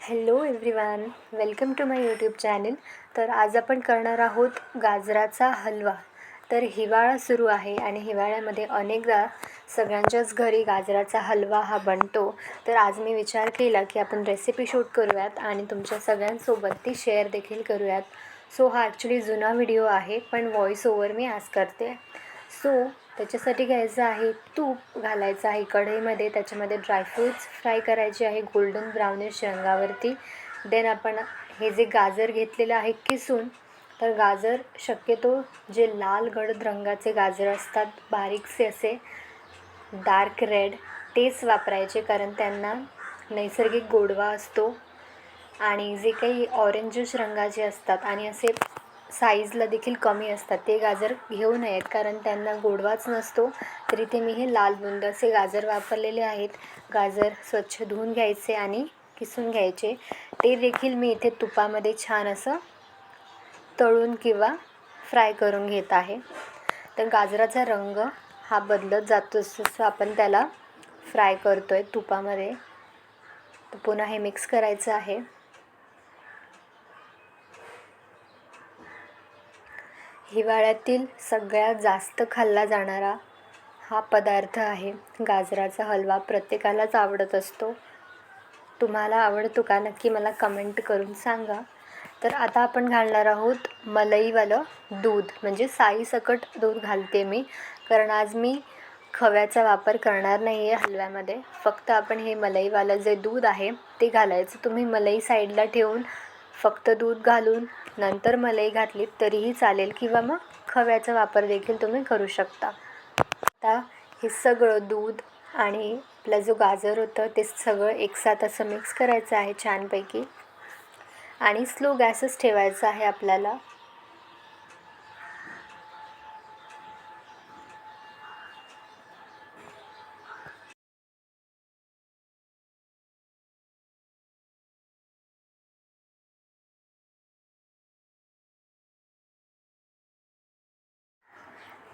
Hello everyone, welcome to my YouTube channel. तर आज आपण करणार आहोत गाजराचा हलवा. तर हिवाळा सुरू आहे आणि हिवाळ्यामध्ये अनेकदा सगळ्यांच्याच घरी गाजराचा हलवा हा बनतो. तर आज मी विचार केला की आपण रेसिपी शूट करूयात आणि तुमच्या सगळ्यांसोबत ती शेअर देखील करूयात. सो हा ॲक्च्युली जुना व्हिडिओ आहे, पण व्हॉईस ओव्हर मी आज करते. सो त्याच्यासाठी घ्यायचं आहे तूप, घालायचं आहे कढईमध्ये, त्याच्यामध्ये ड्रायफ्रूट्स फ्राय करायचे आहे गोल्डन ब्राउनिश रंगावरती. देन आपण हे जे गाजर घेतलेलं आहे किसून, तर गाजर शक्यतो जे लाल गडद रंगाचे गाजर असतात, बारीकसे असे डार्क रेड, तेच वापरायचे, कारण त्यांना नैसर्गिक गोडवा असतो. आणि जे काही ऑरेंजिश रंगाचे असतात आणि असे साईजला देखील कमी असतात, ते गाजर घेऊ नयेत, कारण त्यांना गोडवाच नसतो. तर इथे मी हे लाल बुंद असे गाजर वापरलेले आहेत. गाजर स्वच्छ धुवून घ्यायचे आणि किसून घ्यायचे. ते देखील मी इथे तुपामध्ये छान असं तळून किंवा फ्राय करून घेत आहे. तर गाजराचा रंग हा बदलत जातो जसं आपण त्याला फ्राय करतो आहे तुपामध्ये. तर पुन्हा हे मिक्स करायचं आहे. हिवाळ्यातील सगळ्यात जास्त खाल्ला जाणारा हा पदार्थ आहे गाजराचा हलवा. प्रत्येकालाच आवडत असतो. तुम्हाला आवडतो का, नक्की मला कमेंट करून सांगा. तर आता आपण घालणार आहोत मलईवालं दूध, म्हणजे साईसकट दूध घालते मी, कारण आज मी खव्याचा वापर करणार नाही आहे हलव्यामध्ये. फक्त आपण हे मलईवालं जे दूध आहे ते घालायचं. तुम्ही मलई साईडला ठेवून फक्त दूध घालून नंतर मलई घातलीत तरीही चालेल, किंवा मग खव्याचा वापर देखील तुम्ही करू शकता. आता हे सगळं दूध आणि आपला जो गाजर होतं ते सगळं एकसाथ असं मिक्स करायचं आहे छानपैकी, आणि स्लो गॅसच ठेवायचा आहे आपल्याला.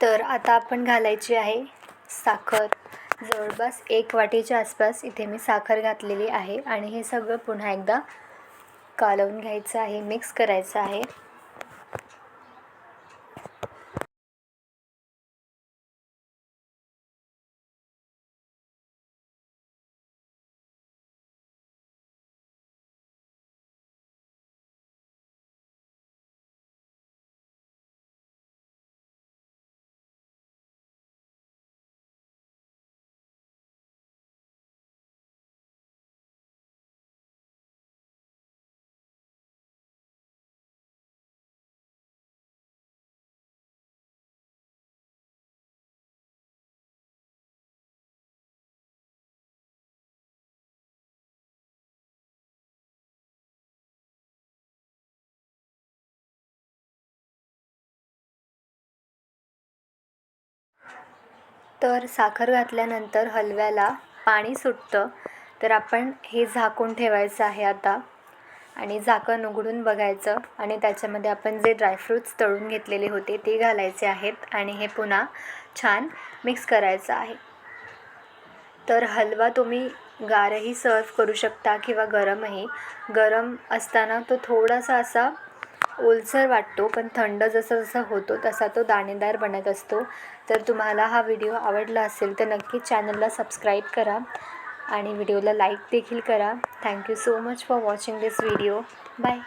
तर आता आपण घालायची आहे साखर. जवळपास 1 वाटीच्या आसपास इथे मी साखर घातलेली आहे, आणि हे सगळं पुन्हा एकदा कालवून घ्यायचं आहे, मिक्स करायचं आहे. तर साखर घातल्यानंतर हलव्याला पाणी सुटतं, तर आपण हे झाकून ठेवायचं आहे आता, आणि झाकण उघडून बघायचं, आणि त्याच्यामध्ये आपण जे ड्रायफ्रूट्स तळून घेतलेले होते ते घालायचे आहेत, आणि हे पुन्हा छान मिक्स करायचं आहे. तर हलवा तुम्ही गारही सर्व करू शकता किंवा गरमही. गरम असताना तो थोडासा असा ओलसर वाटतो, पण थंड जसं जसं होतो तसा तो दाणेदार बनत असतो. तर तुम्हाला हा व्हिडिओ आवडला असेल तर नक्कीच चॅनलला सबस्क्राईब करा आणि व्हिडिओला लाईक देखील करा. Thank you so much for watching this video. Bye.